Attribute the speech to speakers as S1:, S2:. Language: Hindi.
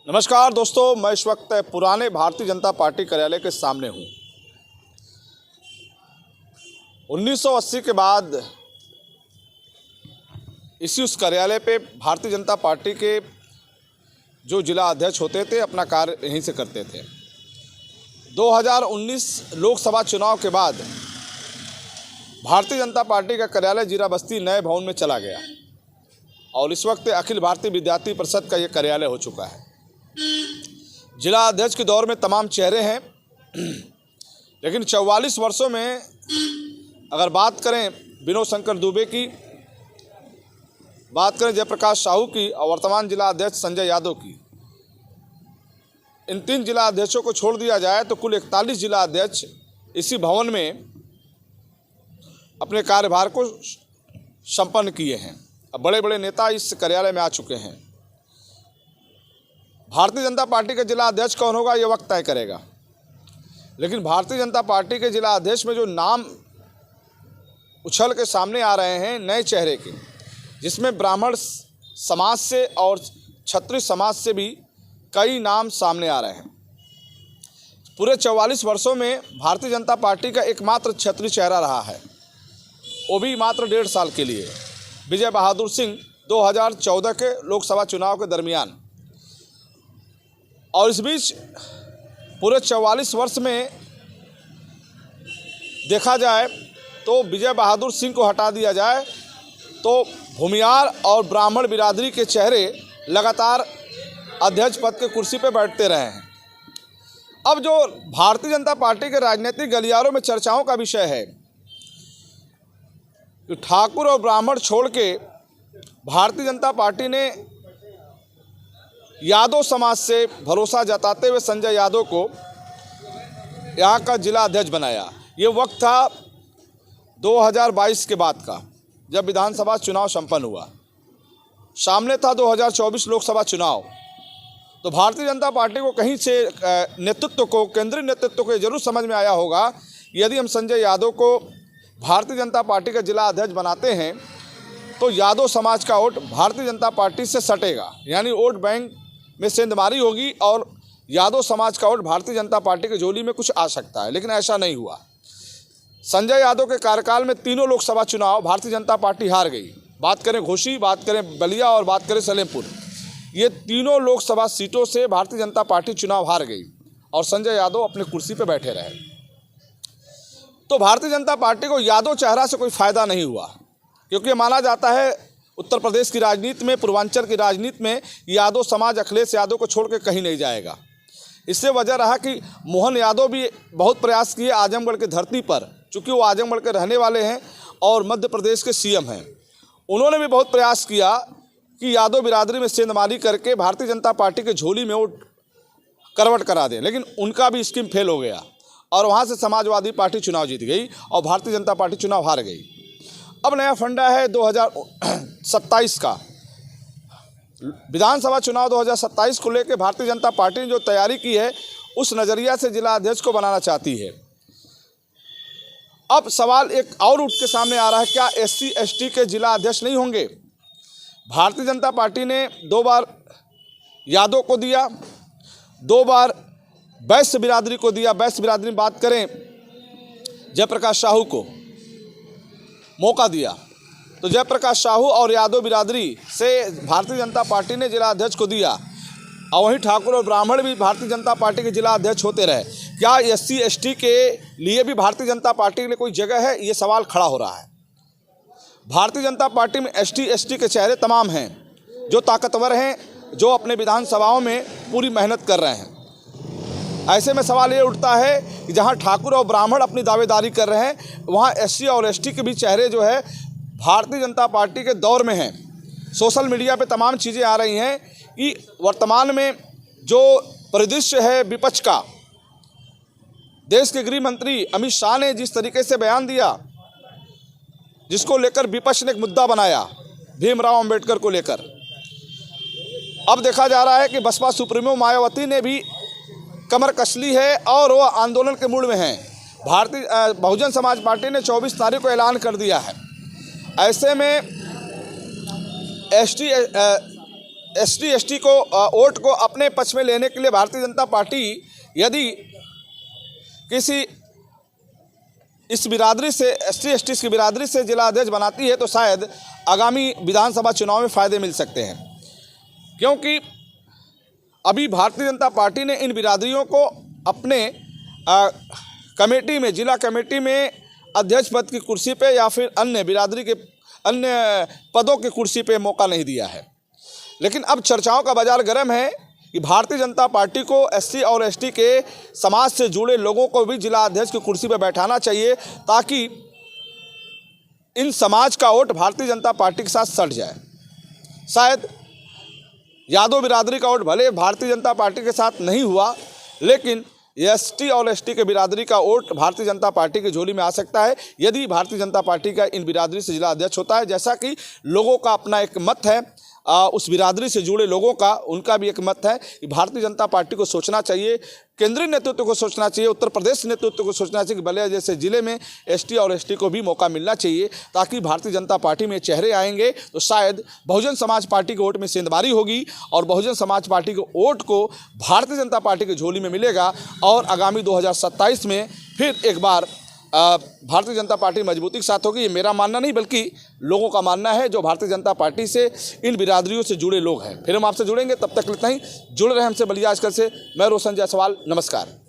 S1: नमस्कार दोस्तों, मैं इस वक्त पुराने भारतीय जनता पार्टी कार्यालय के सामने हूँ। 1980 के बाद उस कार्यालय पे भारतीय जनता पार्टी के जो जिला अध्यक्ष होते थे अपना कार्य यहीं से करते थे। 2019 लोकसभा चुनाव के बाद भारतीय जनता पार्टी का कार्यालय जीरा बस्ती नए भवन में चला गया और इस वक्त अखिल भारतीय विद्यार्थी परिषद का ये कार्यालय हो चुका है। जिला अध्यक्ष के दौर में तमाम चेहरे हैं, लेकिन 44 वर्षों में अगर बात करें विनोद शंकर दुबे की, बात करें जयप्रकाश साहू की और वर्तमान जिला अध्यक्ष संजय यादव की, इन तीन जिला अध्यक्षों को छोड़ दिया जाए तो कुल 41 जिला अध्यक्ष इसी भवन में अपने कार्यभार को संपन्न किए हैं। अब बड़े बड़े नेता इस कार्यालय में आ चुके हैं। भारतीय जनता पार्टी के जिला अध्यक्ष कौन होगा ये वक्त तय करेगा, लेकिन भारतीय जनता पार्टी के जिला अध्यक्ष में जो नाम उछल के सामने आ रहे हैं नए चेहरे के, जिसमें ब्राह्मण समाज से और क्षत्रिय समाज से भी कई नाम सामने आ रहे हैं। पूरे 44 वर्षों में भारतीय जनता पार्टी का एकमात्र क्षत्रिय चेहरा रहा है, वो भी मात्र 1.5 साल के लिए, विजय बहादुर सिंह 2014 के लोकसभा चुनाव के दरमियान। और इस बीच पूरे 44 वर्ष में देखा जाए तो विजय बहादुर सिंह को हटा दिया जाए तो भूमियार और ब्राह्मण बिरादरी के चेहरे लगातार अध्यक्ष पद के कुर्सी पर बैठते रहे हैं। अब जो भारतीय जनता पार्टी के राजनीतिक गलियारों में चर्चाओं का विषय है कि ठाकुर और ब्राह्मण छोड़ के भारतीय जनता पार्टी ने यादव समाज से भरोसा जताते हुए संजय यादव को यहाँ का जिला अध्यक्ष बनाया। ये वक्त था 2022 के बाद का, जब विधानसभा चुनाव संपन्न हुआ। सामने था 2024 लोकसभा चुनाव। तो भारतीय जनता पार्टी को कहीं से नेतृत्व को, केंद्रीय नेतृत्व को जरूर समझ में आया होगा, यदि हम संजय यादव को भारतीय जनता पार्टी का जिला अध्यक्ष बनाते हैं तो यादव समाज का वोट भारतीय जनता पार्टी से सटेगा, यानी वोट बैंक में सेंधमारी होगी और यादव समाज का वोट भारतीय जनता पार्टी की झोली में कुछ आ सकता है। लेकिन ऐसा नहीं हुआ। संजय यादव के कार्यकाल में तीनों लोकसभा चुनाव भारतीय जनता पार्टी हार गई। बात करें घोसी, बात करें बलिया और बात करें सलेमपुर, ये तीनों लोकसभा सीटों से भारतीय जनता पार्टी चुनाव हार गई और संजय यादव अपने कुर्सी पर बैठे रहे। तो भारतीय जनता पार्टी को यादव चेहरा से कोई फ़ायदा नहीं हुआ, क्योंकि माना जाता है उत्तर प्रदेश की राजनीति में, पूर्वांचल की राजनीति में यादव समाज अखिलेश यादव को छोड़ के कहीं नहीं जाएगा। इससे वजह रहा कि मोहन यादव भी बहुत प्रयास किए आजमगढ़ की धरती पर, चूँकि वो आजमगढ़ के रहने वाले हैं और मध्य प्रदेश के सीएम हैं। उन्होंने भी बहुत प्रयास किया कि यादव बिरादरी में सेंधमारी करके भारतीय जनता पार्टी के झोली में वो करवट करा दें, लेकिन उनका भी स्कीम फेल हो गया और वहाँ से समाजवादी पार्टी चुनाव जीत गई और भारतीय जनता पार्टी चुनाव हार गई। अब नया फंडा है 2027 का, विधानसभा चुनाव 2027 को लेकर भारतीय जनता पार्टी ने जो तैयारी की है उस नज़रिया से जिला अध्यक्ष को बनाना चाहती है। अब सवाल एक और उठ के सामने आ रहा है, क्या SC ST के जिला अध्यक्ष नहीं होंगे? भारतीय जनता पार्टी ने 2 बार यादव को दिया, 2 बार वैश्य बिरादरी को दिया। वैश्य बिरादरी में बात करें जयप्रकाश साहू को मौका दिया, तो जयप्रकाश साहू और यादव बिरादरी से भारतीय जनता पार्टी ने जिला अध्यक्ष को दिया और वहीं ठाकुर और ब्राह्मण भी भारतीय जनता पार्टी के जिला अध्यक्ष होते रहे। क्या SC ST के लिए भी भारतीय जनता पार्टी के लिए कोई जगह है, ये सवाल खड़ा हो रहा है। भारतीय जनता पार्टी में ST ST के चेहरे तमाम हैं, जो ताकतवर हैं, जो अपने विधानसभाओं में पूरी मेहनत कर रहे हैं। ऐसे में सवाल ये उठता है कि जहां ठाकुर और ब्राह्मण अपनी दावेदारी कर रहे हैं, वहां SC और ST के भी चेहरे जो है भारतीय जनता पार्टी के दौर में हैं। सोशल मीडिया पे तमाम चीज़ें आ रही हैं कि वर्तमान में जो परिदृश्य है विपक्ष का, देश के गृह मंत्री अमित शाह ने जिस तरीके से बयान दिया, जिसको लेकर विपक्ष ने एक मुद्दा बनाया भीमराव अंबेडकर को लेकर, अब देखा जा रहा है कि बसपा सुप्रीमो मायावती ने भी कमर कस ली है और वो आंदोलन के मूड में हैं। भारतीय बहुजन समाज पार्टी ने 24 तारीख को ऐलान कर दिया है। ऐसे में ST ST को वोट को अपने पक्ष में लेने के लिए भारतीय जनता पार्टी यदि किसी इस बिरादरी से ST ST की बिरादरी से जिला अध्यक्ष बनाती है तो शायद आगामी विधानसभा चुनाव में फ़ायदे मिल सकते हैं, क्योंकि अभी भारतीय जनता पार्टी ने इन बिरादरियों को अपने कमेटी में, जिला कमेटी में अध्यक्ष पद की कुर्सी पे या फिर अन्य बिरादरी के अन्य पदों की कुर्सी पे मौका नहीं दिया है। लेकिन अब चर्चाओं का बाजार गर्म है कि भारतीय जनता पार्टी को SC और ST के समाज से जुड़े लोगों को भी जिला अध्यक्ष की कुर्सी पर बैठाना चाहिए, ताकि इन समाज का वोट भारतीय जनता पार्टी के साथ सट जाए। शायद यादव बिरादरी का वोट भले भारतीय जनता पार्टी के साथ नहीं हुआ, लेकिन ST और ST के बिरादरी का वोट भारतीय जनता पार्टी की झोली में आ सकता है यदि भारतीय जनता पार्टी का इन बिरादरी से जिला अध्यक्ष होता है। जैसा कि लोगों का अपना एक मत है, उस बिरादरी से जुड़े लोगों का, उनका भी एक मत है कि भारतीय जनता पार्टी को सोचना चाहिए, केंद्रीय नेतृत्व को सोचना चाहिए, उत्तर प्रदेश नेतृत्व को सोचना चाहिए कि भले जैसे ज़िले में ST और ST को भी मौका मिलना चाहिए, ताकि भारतीय जनता पार्टी में चेहरे आएंगे तो शायद बहुजन समाज पार्टी के वोट में सेंधमारी होगी और बहुजन समाज पार्टी के वोट को भारतीय जनता पार्टी की झोली में मिलेगा और आगामी 2027 में फिर एक बार भारतीय जनता पार्टी मजबूती के साथ होगी। ये मेरा मानना नहीं बल्कि लोगों का मानना है जो भारतीय जनता पार्टी से इन बिरादरियों से जुड़े लोग हैं। फिर हम आपसे जुड़ेंगे, तब तक इतना ही। जुड़ रहे हमसे बलिया आजकल से। मैं रोशन जायसवाल, नमस्कार।